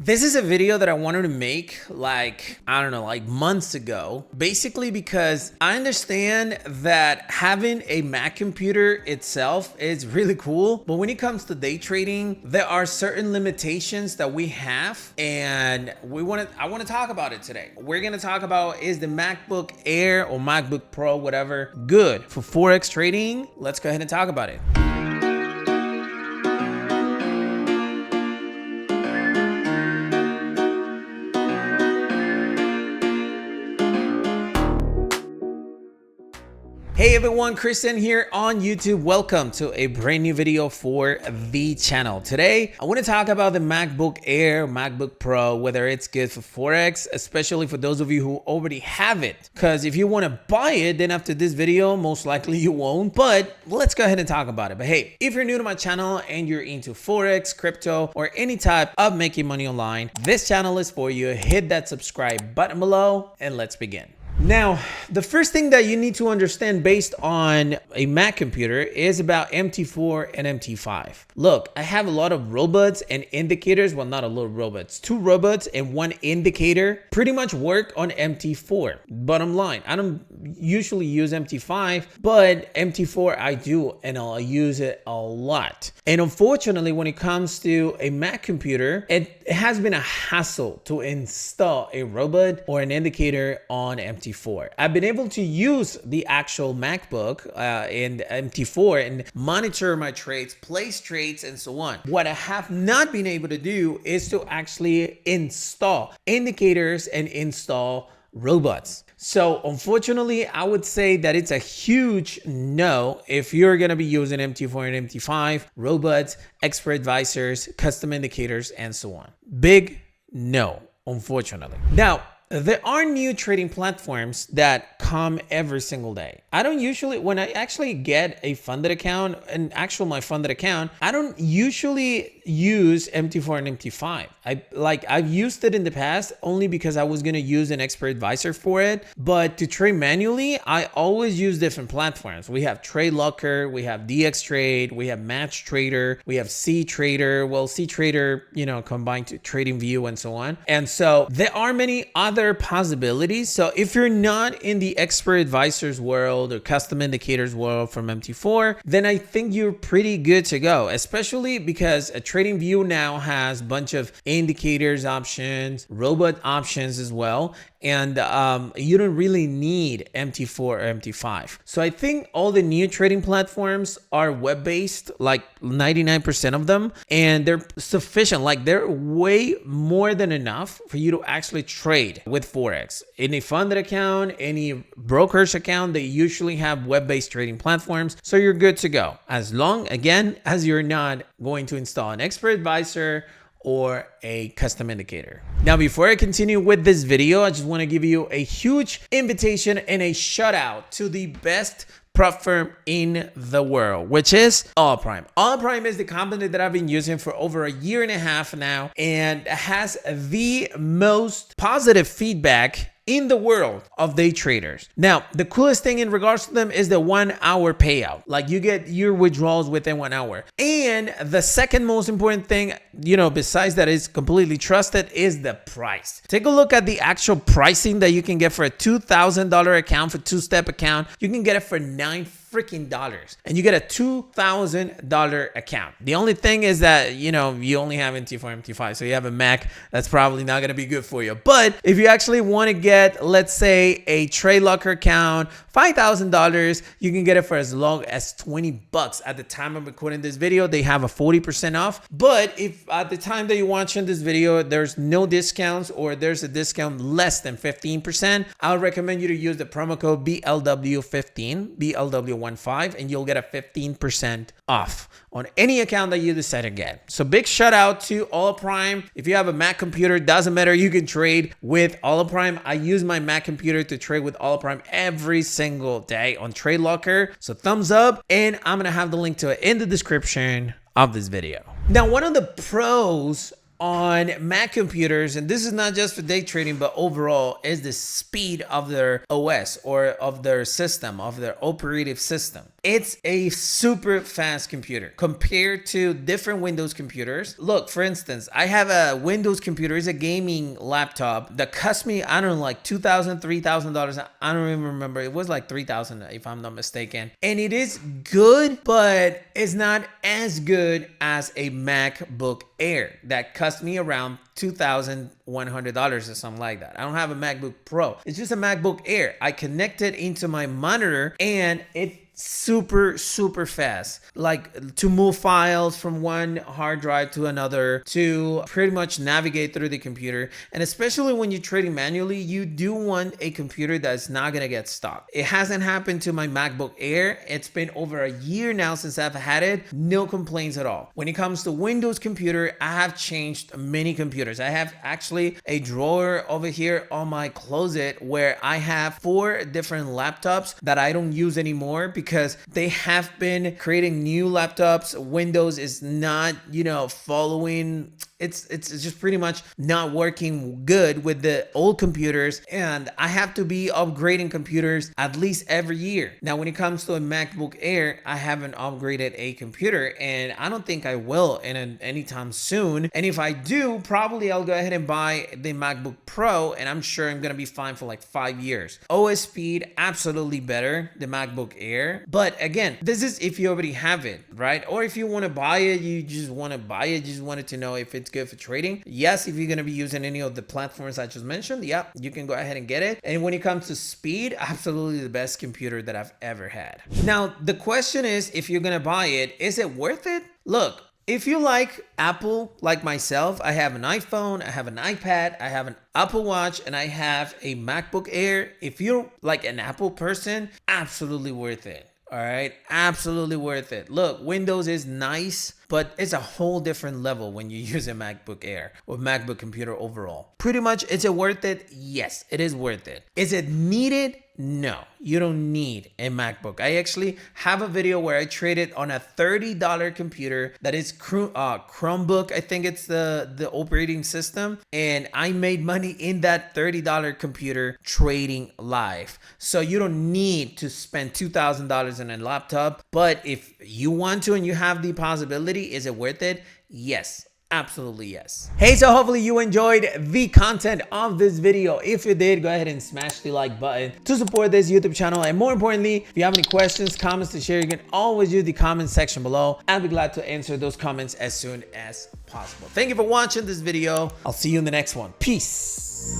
This is a video that I wanted to make like months ago, basically because I understand that having a Mac computer itself is really cool, but when it comes to day trading, there are certain limitations that we have, and I want to talk about it today. We're going to talk about, is the MacBook Air or MacBook Pro, whatever, good for Forex trading? Let's go ahead and talk about it. Hey everyone, Kristen here on YouTube. Welcome to a brand new video for the channel. Today, I want to talk about the MacBook Air, MacBook Pro, whether it's good for Forex, especially for those of you who already have it. Because if you want to buy it, then after this video, most likely you won't. But let's go ahead and talk about it. But hey, if you're new to my channel and you're into Forex, crypto, or any type of making money online, this channel is for you. Hit that subscribe button below and let's begin. Now, the first thing that you need to understand based on a Mac computer is about MT4 and MT5. Look, I have a lot of robots and indicators. Well, not a lot of robots, 2 robots and 1 indicator pretty much work on MT4. Bottom line, I don't usually use MT5, but MT4 I do, and I'll use it a lot. And unfortunately, when it comes to a Mac computer, it has been a hassle to install a robot or an indicator on MT4. I've been able to use the actual MacBook in MT4 and monitor my trades, place trades, and so on. What I have not been able to do is to actually install indicators and install robots. So unfortunately, I would say that it's a huge no if you're going to be using MT4 and MT5, robots, expert advisors, custom indicators, and so on. Big no, unfortunately. Now, there are new trading platforms that come every single day. I don't usually, when I actually get a funded account, my funded account, I don't usually use MT4 and MT5. I've used it in the past only because I was going to use an expert advisor for it. But to trade manually, I always use different platforms. We have Trade Locker, we have DX Trade, we have Match Trader, we have C Trader. Well, C Trader, combined to Trading View and so on. And so there are many other possibilities. So if you're not in the expert advisors world or custom indicators world from MT4, then I think you're pretty good to go, especially because a Trading View now has a bunch of indicators options, robot options as well. And you don't really need MT4 or MT5. So I think all the new trading platforms are web-based, like 99% of them, and they're sufficient. Like they're way more than enough for you to actually trade with Forex. In a funded account, any brokerage account, they usually have web-based trading platforms. So you're good to go. As long, again, as you're not going to install an expert advisor or a custom indicator. Now, before I continue with this video, I just want to give you a huge invitation and a shout out to the best prop firm in the world, which is Allprime. Allprime is the company that I've been using for over a year and a half now and has the most positive feedback in the world of day traders. Now, the coolest thing in regards to them is the 1 hour payout. Like you get your withdrawals within 1 hour. And the second most important thing, besides that is completely trusted, is the price. Take a look at the actual pricing that you can get for a $2,000 account, for 2-step account. You can get it for $9 freaking dollars, and you get a $2,000 account. The only thing is that you only have MT4, MT5, so you have a Mac, that's probably not going to be good for you. But if you actually want to get, let's say, a Trade Locker account, $5,000, you can get it for as low as $20. At the time I'm recording this video, they have a 40% off. But if at the time that you're watching this video, there's no discounts or there's a discount less than 15%, I'll recommend you to use the promo code BLW15, BLW15, and you'll get a 15% off on any account that you decide to get. So big shout out to Allprime. If you have a Mac computer, doesn't matter, you can trade with Allprime. I use my Mac computer to trade with Allprime every single day on Trade Locker. So thumbs up, and I'm gonna have the link to it in the description of this video. Now, one of the pros on Mac computers, and this is not just for day trading, but overall, is the speed of their OS or of their system, of their operative system. it's a super fast computer compared to different Windows computers. Look, for instance, I have a Windows computer. It's a gaming laptop that cost me, I don't know, like $2,000, $3,000. I don't even remember. It was like $3,000 if I'm not mistaken. And it is good, but it's not as good as a MacBook Air that cost me around $2,100 or something like that. I don't have a MacBook Pro. It's just a MacBook Air. I connect it into my monitor and it's super fast, like to move files from one hard drive to another, to pretty much navigate through the computer. And especially when you're trading manually, you do want a computer that's not gonna get stuck. It hasn't happened to my MacBook Air. It's been over a year now since I've had it. No complaints at all. When it comes to Windows computer, I have changed many computers. I have actually a drawer over here on my closet where I have 4 different laptops that I don't use anymore because they have been creating new laptops. Windows is not, following. It's just pretty much not working good with the old computers, and I have to be upgrading computers at least every year. Now, when it comes to a MacBook Air, I haven't upgraded a computer, and I don't think I will anytime soon. And if I do, probably I'll go ahead and buy the MacBook Pro, and I'm sure I'm gonna be fine for like 5 years. OS speed, absolutely better, the MacBook Air. But again, this is if you already have it, right? Or if you want to buy it, you just want to buy it, you just wanted to know if it's good for trading. Yes, if you're going to be using any of the platforms I just mentioned, yeah, you can go ahead and get it. And when it comes to speed, absolutely the best computer that I've ever had. Now, the question is, if you're going to buy it, is it worth it? Look, if you like Apple, like myself, I have an iPhone, I have an iPad, I have an Apple Watch, and I have a MacBook Air. If you're like an Apple person, absolutely worth it. All right, absolutely worth it. Look, Windows is nice, but it's a whole different level when you use a MacBook Air or MacBook computer overall. Pretty much, is it worth it? Yes, it is worth it. Is it needed? No, you don't need a MacBook. I actually have a video where I traded on a $30 computer that is Chromebook. I think it's the operating system. And I made money in that $30 computer trading live. So you don't need to spend $2,000 on a laptop. But if you want to and you have the possibility, is it worth it? Yes. Absolutely yes. Hey, so hopefully you enjoyed the content of this video. If you did, go ahead and smash the like button to support this YouTube channel. And more importantly, if you have any questions, comments to share, you can always use the comment section below. I'll be glad to answer those comments as soon as possible. Thank you for watching this video. I'll see you in the next one. Peace.